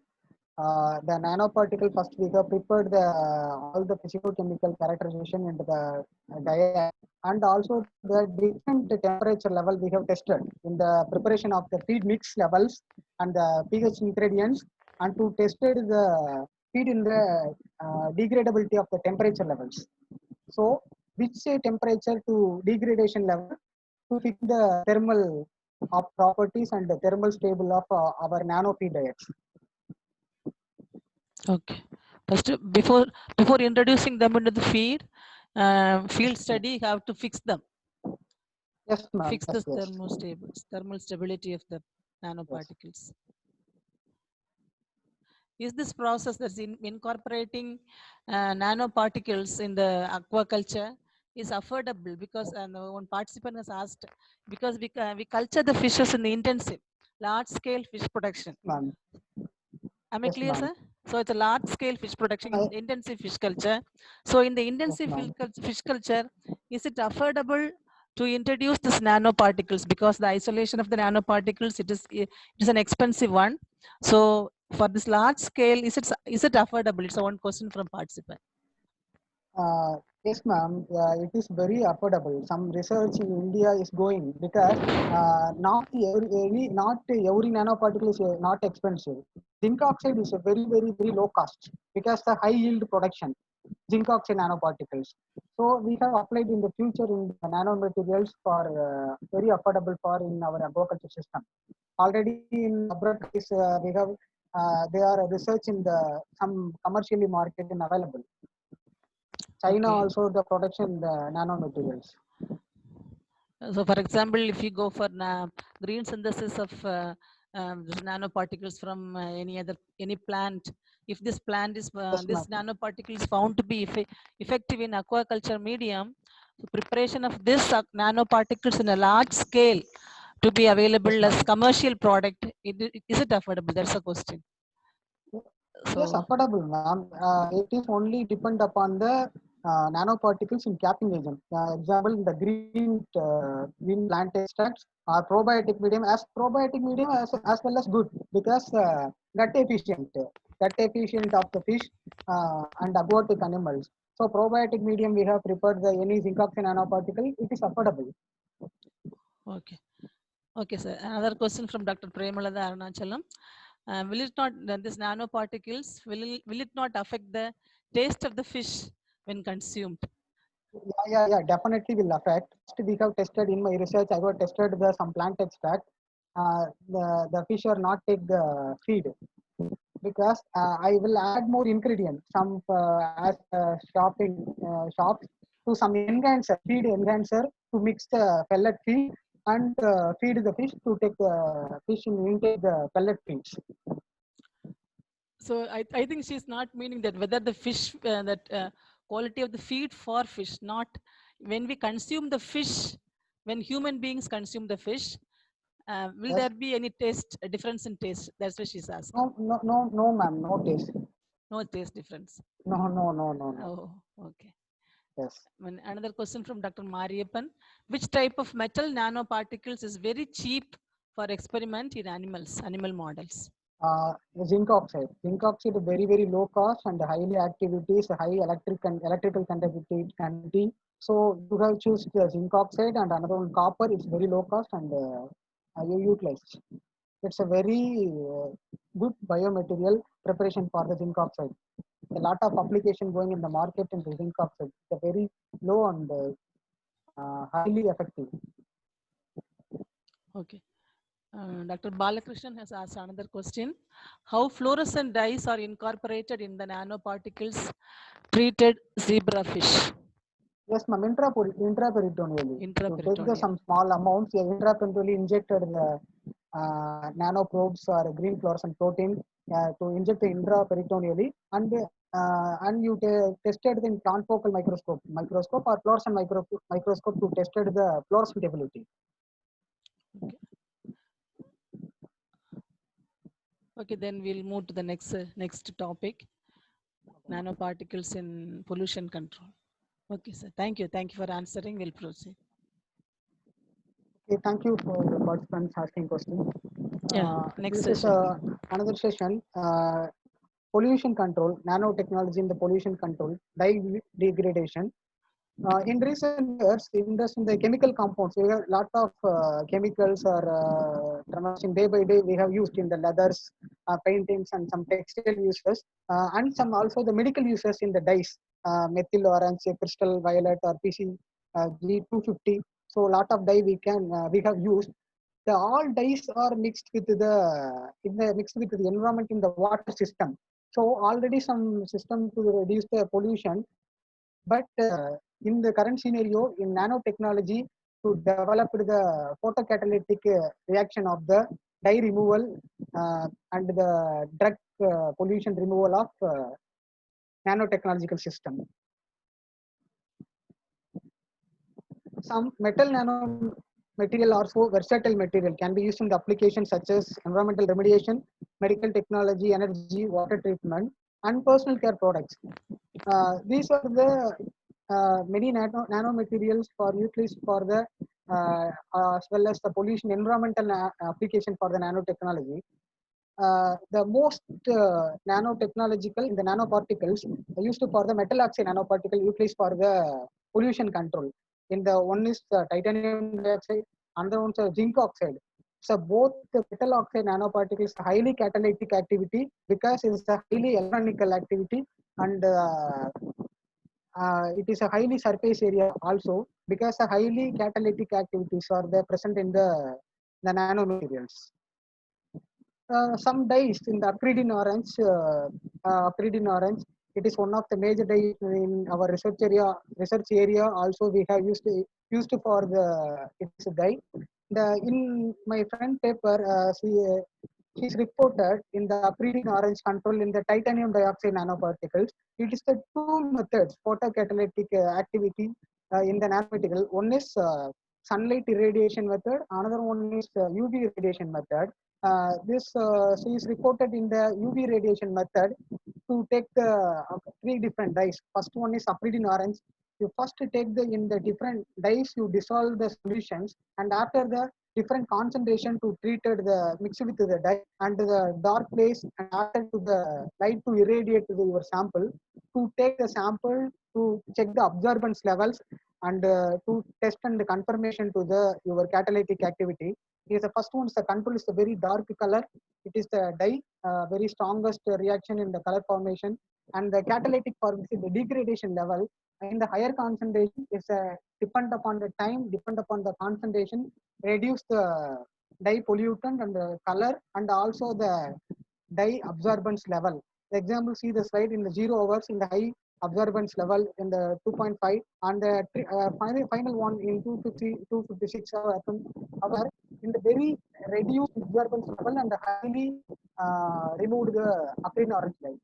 The nanoparticle first we have prepared all the physicochemical characterization into the diet, and also the different temperature level we have tested in the preparation of the feed mix levels and the pH ingredients, and to tested the feed in the degradability of the temperature levels. So which temperature to degradation level to fix the thermal of properties and the thermal stable of our nano feed diets. Okay. First, before introducing them into the field study, you have to fix them. Yes, ma'am. Fix Yes, the yes. thermal stability of the nanoparticles. Yes. Is this process that's incorporating nanoparticles in the aquaculture is affordable? Because one participant has asked, because we culture the fishes in the intensive large scale fish production. Ma'am. Am I Yes, clear, ma'am. sir? So it's a large scale fish production in intensive fish culture. So in the intensive fish culture, is it affordable to introduce this nanoparticles? Because the isolation of the nanoparticles, it is an expensive one. So for this large scale, is it affordable? It's one question from participant. Yes, ma'am. It is very affordable. Some research in India is going because not every nanoparticle is not expensive. Zinc oxide is a very low cost because the high yield production zinc oxide nanoparticles. So we have applied in the future in the nanomaterials for very affordable for in our aquaculture system. Already in abroad we have they are research in the some commercially market and available. China also the production the nanomaterials. So for example, if you go for green synthesis of nanoparticles from any plant. If this plant is Yes, this ma'am. nanoparticle is found to be effective in aquaculture medium, so preparation of this nanoparticles in a large scale to be available Yes, as ma'am. commercial product, is it affordable? That's a question. Yes, So affordable, ma'am. It is only depend upon the nanoparticles in capping agent. Example, the green plant extracts or probiotic medium. As probiotic medium as well as good because gut efficient of the fish and aquatic animals. So probiotic medium we have prepared the any zinc oxide nanoparticle. It is affordable. okay. Okay, sir. Another question from Dr. Premalada Arunachalam. Will it not, this nanoparticles, will it not affect the taste of the fish when consumed? Yeah, definitely will affect. We have tested in my research. I have tested the some plant extract. The fish are not take the feed because I will add more ingredients. Some as shopping shops to some enhancer, feed enhancer to mix the pellet feed and feed the fish to take the fish in intake the pellet feeds. So I think she's not meaning that whether the fish, that quality of the feed for fish, not when we consume the fish, when human beings consume the fish, will Yes. there be any taste, a difference in taste? That's what she's asking. No, ma'am. No taste. No taste difference. No. Oh, okay. Yes. Another question from Dr. Mariappan. Which type of metal nanoparticles is very cheap for experiment in animal models? uh, Zinc oxide. Zinc oxide is very low cost and highly activities, high electrical conductivity. So you have choose the zinc oxide and another one copper. It's very low cost and you utilize. It's a very good biomaterial preparation for the zinc oxide. A lot of application going in the market in the zinc oxide. It's a very low and highly effective. Okay. Dr. Balakrishnan has asked another question. How fluorescent dyes are incorporated in the nanoparticles treated zebrafish? Yes, ma'am. Intraperitoneally. To take the Intraperitoneal. some small amounts, yeah, intraperitoneally injected the nanoprobes or green fluorescent protein to inject the intraperitoneally, and you tested in confocal microscope or fluorescent microscope to tested the fluorescent ability. Okay. Okay, then we'll move to the next topic, nanoparticles in pollution control. Okay, sir. Thank you. Thank you for answering. We'll proceed. Okay, thank you for the participants asking questions. Yeah, next This is session. another session. Pollution control, nanotechnology in the pollution control, degradation. In recent years, in the chemical compounds, we have a lot of chemicals are transitioning day by day. We have used in the leathers, paintings, and some textile uses, and some also the medical uses in the dyes, methyl orange, crystal violet, or PC G250. So a lot of dye we have used. The all dyes are mixed with the environment in the water system. So already some system to reduce the pollution, but in the current scenario, in nanotechnology, to develop the photocatalytic reaction of the dye removal and the drug pollution removal of nanotechnological system. Some metal nano material also versatile material can be used in the applications such as environmental remediation, medical technology, energy, water treatment, and personal care products. These are the many nanomaterials for utilized for the as well as the pollution environmental application for the nanotechnology. The most nanotechnological in the nanoparticles used for the metal oxide nanoparticle utilized for the pollution control. In the one is the titanium dioxide, another one is zinc oxide. So both the metal oxide nanoparticles highly catalytic activity because it's a highly electronical activity and it is a highly surface area also because a highly catalytic activities are there present in the nanomaterials. Some dyes in the acridine orange, it is one of the major dyes in our research area. Also, we have used for the its dye. In my friend paper, she's reported in the Upreading orange control in the titanium dioxide nanoparticles. It is the two methods photocatalytic activity in the nanoparticle. One is sunlight irradiation method, another one is UV radiation method. She is reported in the UV radiation method to take the three different dyes. First one is Upreading orange. You first take in the different dyes, you dissolve the solutions, and after the different concentration to treated the mix with the dye and the dark place, and after to the light to irradiate your sample, to take the sample to check the absorbance levels and to test and the confirmation to the your catalytic activity. Is the first one is the control is a very dark color. It is the dye, very strongest reaction in the color formation, and the catalytic formation, the degradation level in the higher concentration is depend upon the time, depend upon the concentration, reduce the dye pollutant and the color, and also the dye absorbance level. The example, see the slide in the 0 hours in the high absorbance level in the 2.5, and the final one in 256 hour in the very reduced absorbance level and highly removed the Upreading orange light.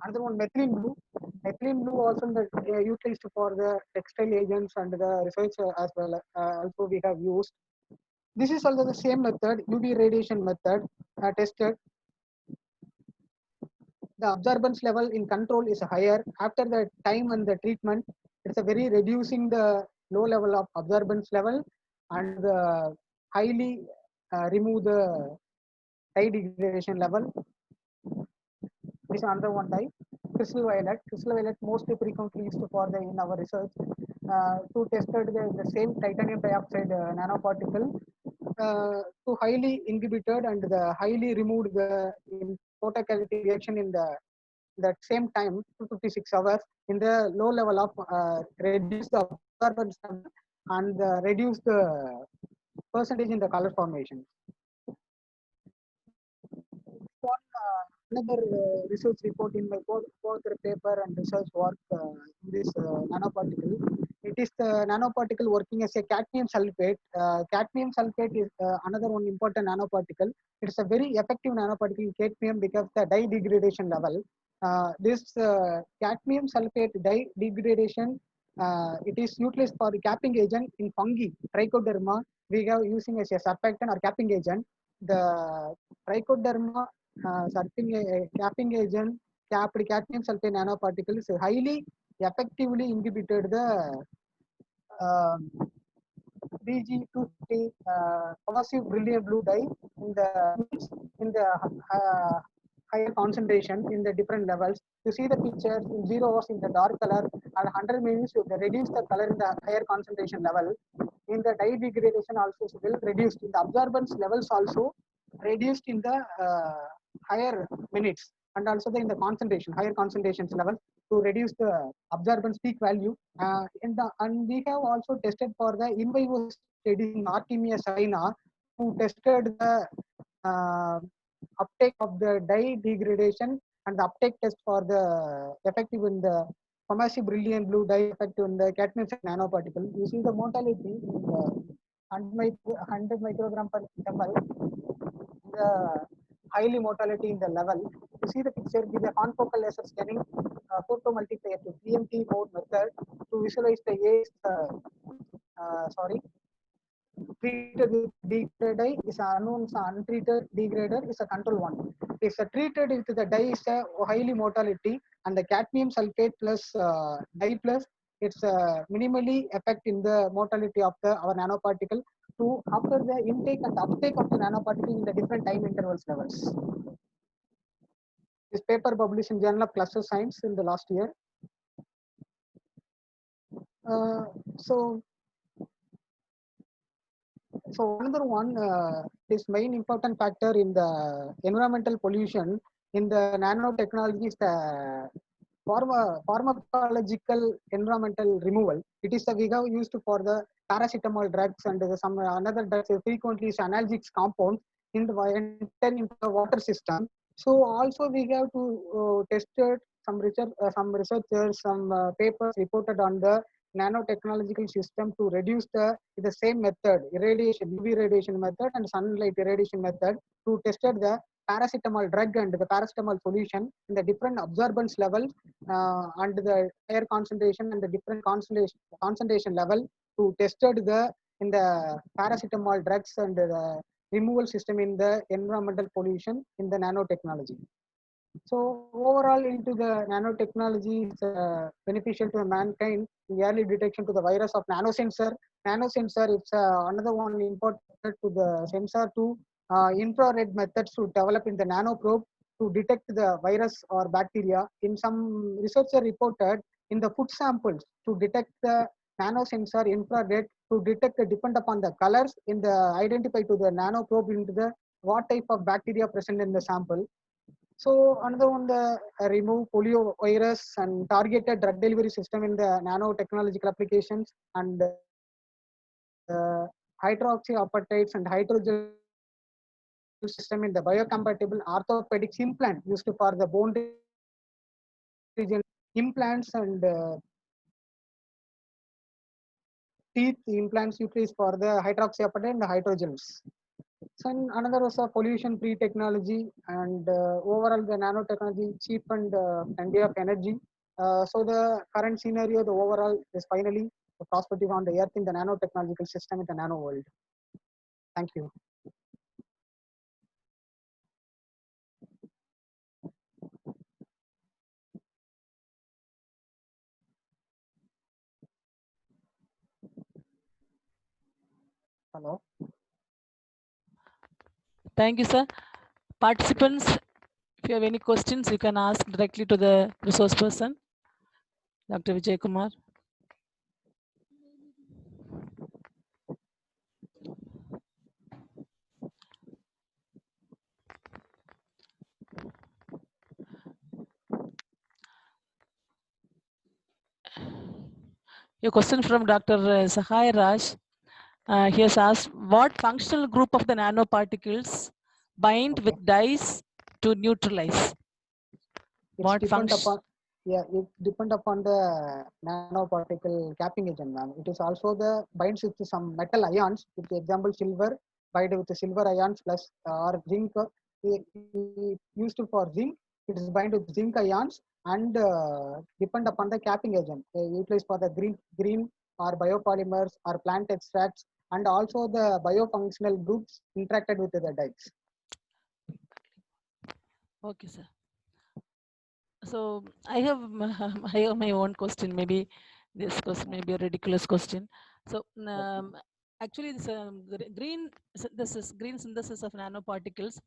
Another one, methylene blue. Methylene blue also utilized for the textile agents and the research as well. Also we have used. This is also the same method, UV radiation method tested. The absorbance level in control is higher. After the time and the treatment, it's a very reducing the low level of absorbance level and the highly remove the dye degradation level. This is another one type. Crystal violet. Crystal violet mostly frequently used for the in our research to tested the same titanium dioxide nanoparticle to highly inhibited and the highly removed the photocatalytic reaction in the that same time 256 hours in the low level of reduce the absorbance and reduce the percentage in the color formation. One another research report in my fourth paper and research work in this nanoparticle. It is the nanoparticle working as a cadmium sulfate. Cadmium sulfate is another one important nanoparticle. It's a very effective nanoparticle cadmium because the dye degradation level. This cadmium sulfate dye degradation, it is utilized for capping agent in fungi, trichoderma. We are using as a surfactant or capping agent. The trichoderma capping agent, capped cadmium sulfate nanoparticle is highly effectively inhibited the BG250 corrosive brilliant blue dye in the higher concentration in the different levels. You see the picture in 0 was in the dark color and 100 means you reduce the color in the higher concentration level. In the dye degradation also will reduce in the absorbance levels also reduced in the higher minutes and also in the concentration higher concentrations level to reduce the absorbance peak value. And we have also tested for the in vivo studies in Artemia saline who tested the uptake of the dye degradation and the uptake test for the effective in the Formacy brilliant blue dye effective in the cadmium nanoparticle. You see the mortality in the 100 microgram per ml, the highly mortality in the level. You see the picture with the confocal laser scanning photomultiplier to PMT mode method to visualize the treated with degrader is unknown, untreated degrader is a control one. If treated with the dye is a highly mortality and the cadmium sulfate plus dye plus it's minimally effect in the mortality of our nanoparticle to after the intake and uptake of the nanoparticle in the different time intervals levels. This paper published in Journal of Cluster Science in the last year. So another one is main important factor in the environmental pollution in the nanotechnology is the pharmacological environmental removal. It is we have used for the paracetamol drugs and some another drugs frequently is analgesic compounds in the water system. So also we have to tested some researchers, some papers reported on the nanotechnological system to reduce the same method, irradiation, UV radiation method and sunlight irradiation method, to tested the paracetamol drug and the paracetamol solution in the different absorbance level and the higher concentration and the different concentration level, to tested in the paracetamol drugs and the removal system in the environmental pollution in the nanotechnology. So overall into the nanotechnology is beneficial to mankind in early detection to the virus of nanosensor. Nanosensor is another one important to the sensor to infrared methods to develop in the nanoprobe to detect the virus or bacteria. In some researcher reported in the food samples to detect the nanosensor infrared to detect depend upon the colors in the identify to the nanoprobe into the what type of bacteria present in the sample. So another one, the remove polio virus and targeted drug delivery system in the nanotechnological applications and hydroxyapatites and hydrogel system in the biocompatible orthopedics implant used for the bone region implants and teeth implants utilized for the hydroxyapatite and the hydrogels. So another was a pollution-free technology and overall the nanotechnology cheap and friendly of energy. So the current scenario, the overall is finally the perspective on the earth in the nanotechnological system in the nano world. Thank you. Hello. Thank you, sir. Participants, if you have any questions, you can ask directly to the resource person, Dr. Vijay Kumar. Your question from Dr. Sahai Raj. He has asked, what functional group of the nanoparticles bind with dyes to neutralize? What function? It depend upon the nanoparticle capping agent, ma'am. It is also the binds with some metal ions. For example, silver bind with the silver ions plus or zinc. Used for zinc, it is bind with zinc ions and depend upon the capping agent. Utilized for the green or biopolymers or plant extracts and also the biofunctional groups interacted with the dyes. Okay, sir. So I have my own question. Maybe this question may be a ridiculous question. So actually, this this is green synthesis of nanoparticles.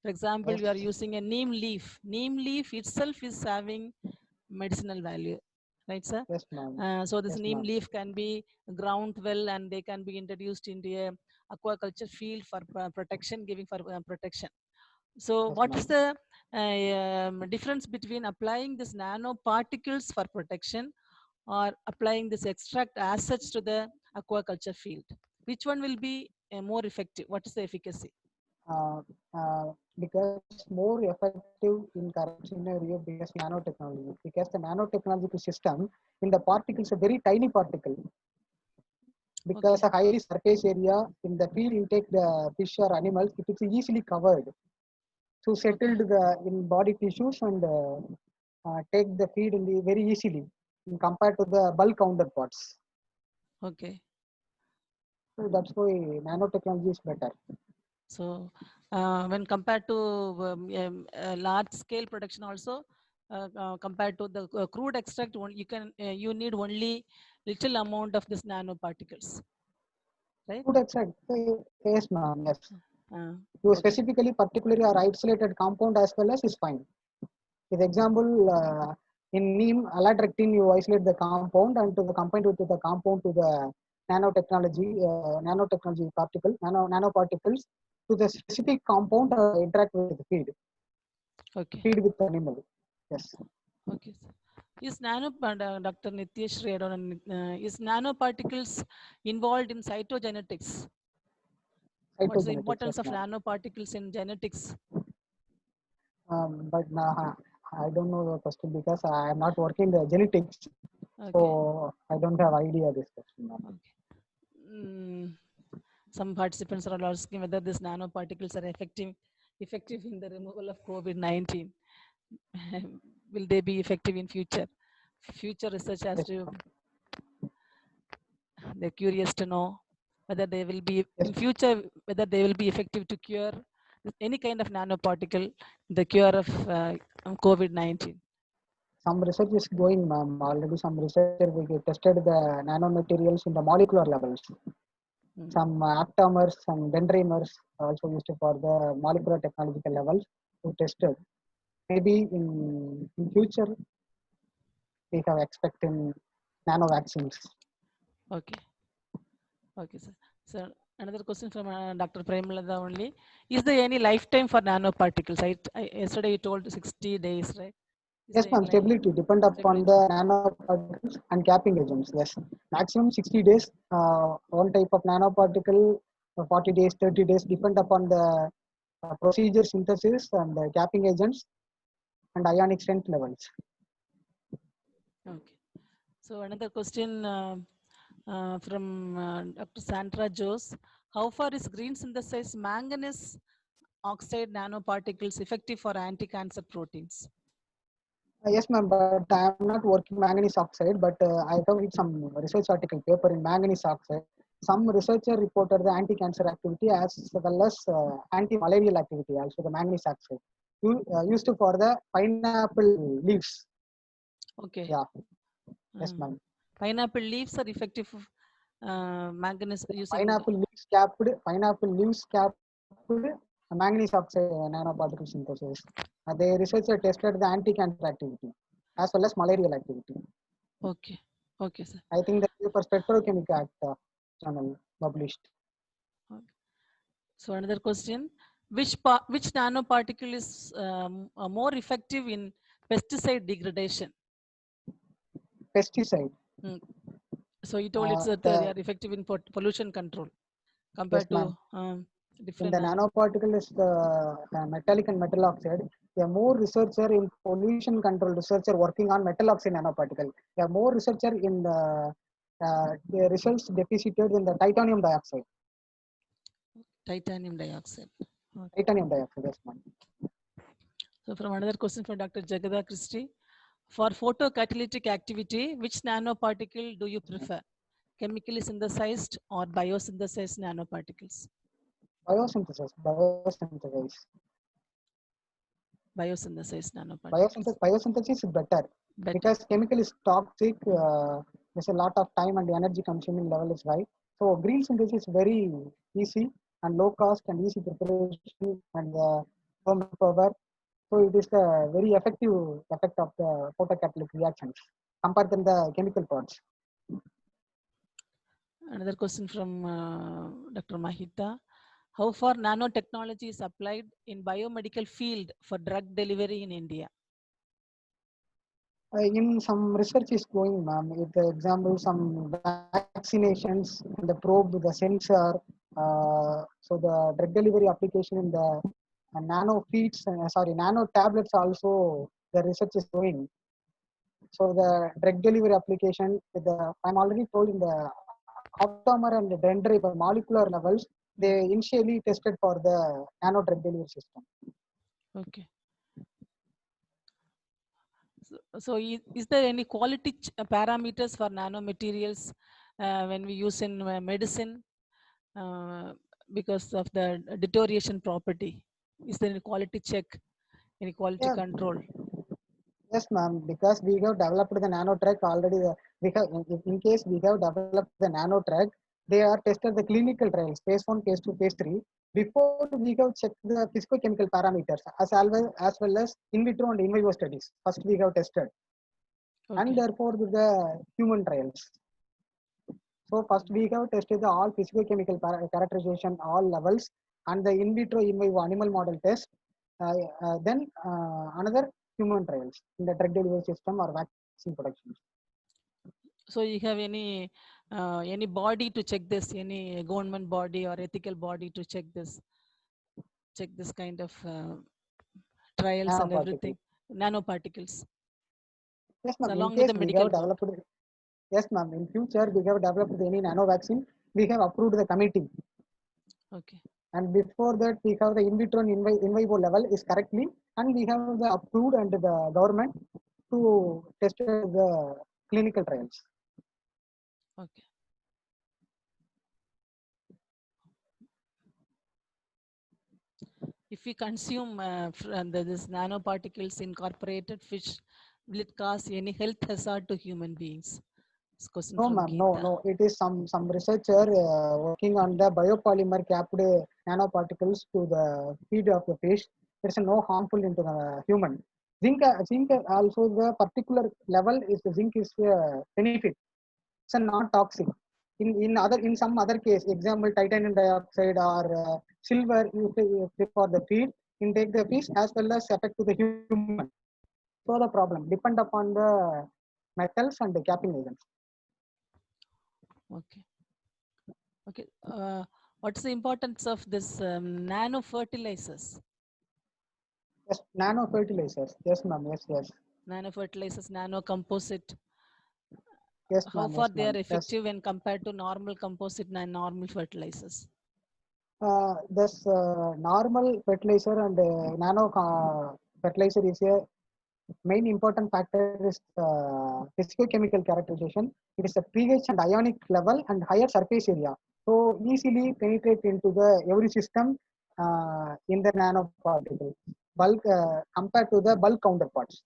For example, you are using a neem leaf. Neem leaf itself is having medicinal value, right, sir? Yes, ma'am. So this neem leaf can be ground well, and they can be introduced into a aquaculture field for protection, giving for protection. So Yes, what is the difference between applying this nanoparticles for protection or applying this extract as such to the aquaculture field? Which one will be more effective? What is the efficacy? Because more effective in current scenario because nanotechnology. Because the nanotechnological system in the particles a very tiny particle. Because a highly surface area in the field you take the fish or animals, it is easily covered. So settled in body tissues and take the feed in the very easily compared to the bulk counterparts. Okay. So that's why nanotechnology is better. So when compared to large scale production also, compared to the crude extract, you need only little amount of this nanoparticles, right? Crude extract, yes, ma'am, yes. You Okay. specifically, particularly or isolated compound as well as is fine. For example, in neem, alladrectine, you isolate the compound and to the combined with the compound to the nanotechnology nanoparticles to the specific compound interact with the feed. Okay. Feed with the animal. Yes. Okay. Is Dr. Nityashree, is nanoparticles involved in cytogenetics? What's the importance of nanoparticles in genetics? But I don't know the question because I am not working the genetics. Okay. So I don't have idea this question, ma'am. Okay. Some participants are asking whether these nanoparticles are effective in the removal of COVID-19. Will they be effective in future? Future research has Yes, to, they're curious to know whether they will be yes. in future, whether they will be effective to cure any kind of nanoparticle, the cure of COVID-19. Some research is going, ma'am. Already some researcher we tested the nanomaterials in the molecular levels. Some aptamers and dendrimers also used for the molecular technological levels to tested. Maybe in future we have expecting nano vaccines. Okay. Okay, sir. So another question from Dr. Premalada only. Is there any lifetime for nanoparticles? Yesterday you told 60 days, right? Is Yes, there ma'am. any Stability depend upon the nanoparticles and capping agents. Yes, maximum 60 days. One type of nanoparticle, 40 days, 30 days, depend upon the procedure synthesis and the capping agents and ionic strength levels. Okay. So another question from Dr. Sandra Jose. How far is green synthesized manganese oxide nanoparticles effective for anti-cancer proteins? Yes, ma'am, but I am not working manganese oxide, but I have read some research article paper in manganese oxide. Some researcher reported the anti-cancer activity as well as anti-malarial activity, also the manganese oxide. Used for the pineapple leaves. Okay. Yeah. Yes, ma'am. Pineapple leaves are effective for manganese using Pineapple leaves capped manganese oxide nanoparticle synthesis. The researcher tested the anti-cancer activity as well as malarial activity. Okay. Okay, sir. I think the paper Petrochemical Act journal published. Okay. So another question: which nanoparticle is more effective in pesticide degradation? Pesticide. So you told it's that they are effective in pollution control compared Yes, to in different the nanoparticle is the metallic and metal oxide. There are more researcher in pollution control researcher working on metal oxide nanoparticle. There are more researcher in the results deposited in the titanium dioxide. Titanium dioxide. Okay. Titanium dioxide, yes, ma'am. So from another question from Dr. Jagada Christie. For photocatalytic activity, which nanoparticle do you prefer? Chemically synthesized or biosynthesized nanoparticles? Biosynthesis. Biosynthesized nanoparticles. Biosynthesis is better because chemical is toxic. There's a lot of time and energy consuming level is high. So green synthesis is very easy and low cost and easy preparation and firm power. So it is the very effective effect of the photocatalytic reactions compared to the chemical parts. Another question from Dr. Mahita. How far nanotechnology is applied in biomedical field for drug delivery in India? In some research is going, ma'am. With the example, some vaccinations, the probe, the sensor, so the drug delivery application in the nano feeds, nano tablets also, the research is going. So the drug delivery application, I'm already told in the aptamer and the dendrimer molecular levels, they initially tested for the nano drug delivery system. Okay. So is there any quality parameters for nanomaterials when we use in medicine because of the deterioration property? Is there any quality check, any quality control? Yes, ma'am, because we have developed the nano track already. We have, in case we have developed the nano track, they are tested the clinical trials, phase 1, phase 2, phase 3. Before we have checked the physicochemical parameters as well as in vitro and in vivo studies. First we have tested, and therefore with the human trials. So first we have tested the all physicochemical characterization, all levels, and the in vitro in vivo animal model test. Then another human trials in the drug delivery system or vaccine production. So you have any body to check this, any government body or ethical body to check this kind of trials and everything, nanoparticles. Yes, ma'am. So along In with case the we medical have developed, Yes, ma'am. In future, we have developed any nano vaccine. We have approved the committee. Okay. And before that, we have the in vitro and in vivo level is correctly, and we have the approved and the government to test the clinical trials. Okay. If we consume this nanoparticles incorporated fish, will it cause any health hazard to human beings? This question No, from ma'am. No, Geeta. no. It is some researcher working on the biopolymer capped nanoparticles to the feed of the fish. There is no harmful into the human. Zinc also the particular level is the zinc is benefit. It's a non-toxic. In some other case, example titanium dioxide or silver, you take for the feed, intake the fish as well as affect to the human. So the problem depend upon the metals and the capping agents. Okay. Okay. What's the importance of this nano fertilizers? Yes, nano fertilizers. Yes, ma'am. Yes. Nano fertilizers, nano composite. Yes, How ma'am. far Yes, they are ma'am. Yes. effective when compared to normal composite and normal fertilizers? This normal fertilizer and nano fertilizer is a main important factor is physicochemical characterization. It is a pH and ionic level and higher surface area. So easily penetrate into the every system in the nanoparticle bulk compared to the bulk counterparts.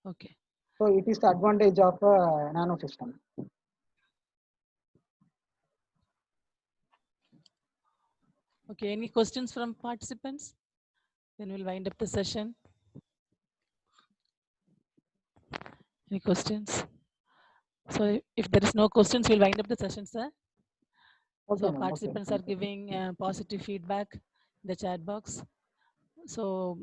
Okay. So it is the advantage of nano system. Okay. Any questions from participants? Then we'll wind up the session. Any questions? So if there is no questions, we'll wind up the session, sir. Okay, So ma'am. participants Okay. are giving positive feedback in the chat box. So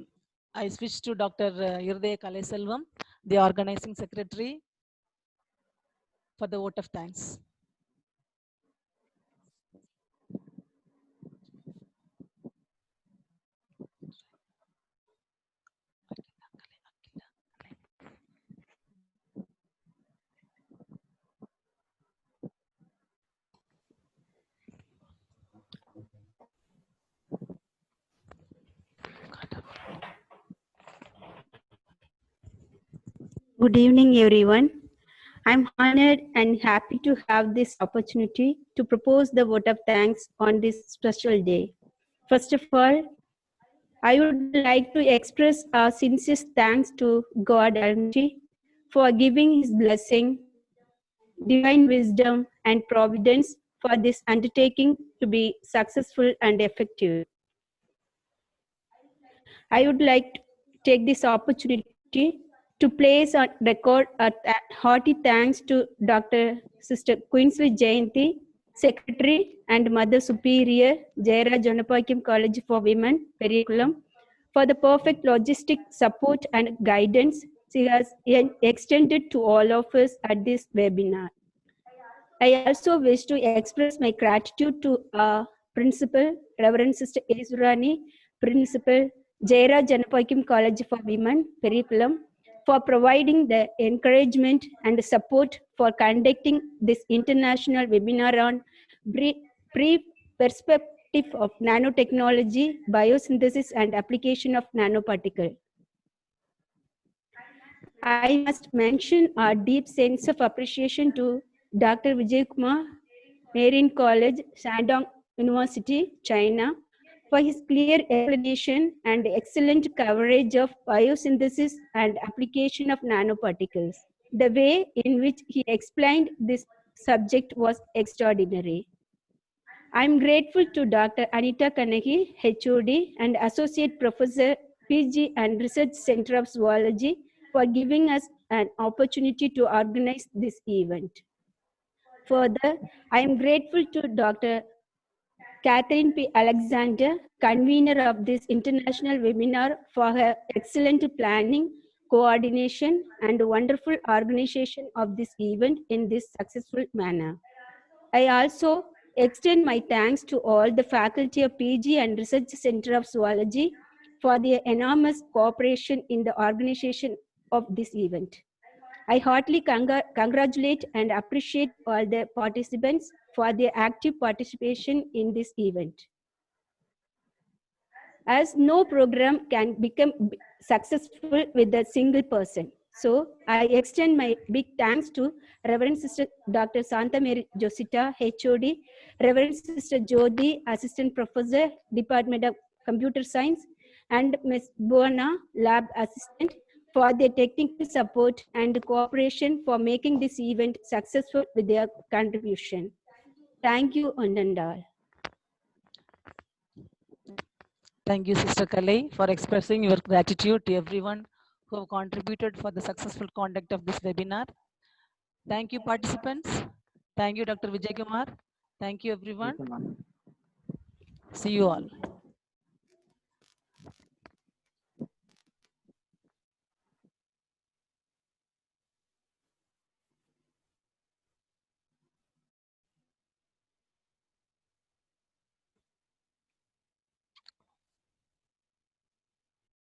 I switch to Dr. Irde Kaleselvam, the organizing secretary, for the vote of thanks. Good evening, everyone. I'm honored and happy to have this opportunity to propose the vote of thanks on this special day. First of all, I would like to express our sincere thanks to God Almighty for giving His blessing, divine wisdom, and providence for this undertaking to be successful and effective. I would like to take this opportunity to place on record a hearty thanks to Dr. Sister Queensley Jayanti, Secretary and Mother Superior, Jayaraj Jonapakyam College for Women, Perikulam, for the perfect logistic support and guidance she has extended to all of us at this webinar. I also wish to express my gratitude to our Principal, Reverend Sister Esurani, Principal, Jayaraj Jonapakyam College for Women, Perikulam, for providing the encouragement and support for conducting this international webinar on perspective of nanotechnology, biosynthesis, and application of nanoparticle. I must mention our deep sense of appreciation to Dr. Vijay Kumar, Marian College, Shandong University, China, for his clear explanation and excellent coverage of biosynthesis and application of nanoparticles. The way in which he explained this subject was extraordinary. I'm grateful to Dr. Anita Kanagi, HOD, and Associate Professor, PG and Research Center of Zoology, for giving us an opportunity to organize this event. Further, I am grateful to Dr. Catherine P. Alexander, convener of this international webinar, for her excellent planning, coordination, and wonderful organization of this event in this successful manner. I also extend my thanks to all the faculty of PG and Research Center of Zoology for their enormous cooperation in the organization of this event. I heartily congratulate and appreciate all the participants for their active participation in this event. As no program can become successful with a single person. So I extend my big thanks to Reverend Sister Dr. Santa Mary Josita, HOD, Reverend Sister Jodi, Assistant Professor, Department of Computer Science, and Ms. Buona, Lab Assistant, for their technical support and cooperation for making this event successful with their contribution. Thank you, Ondandal. Thank you, Sister Kalei, for expressing your gratitude to everyone who have contributed for the successful conduct of this webinar. Thank you, participants. Thank you, Dr. Vijay Kumar. Thank you, everyone. See you all.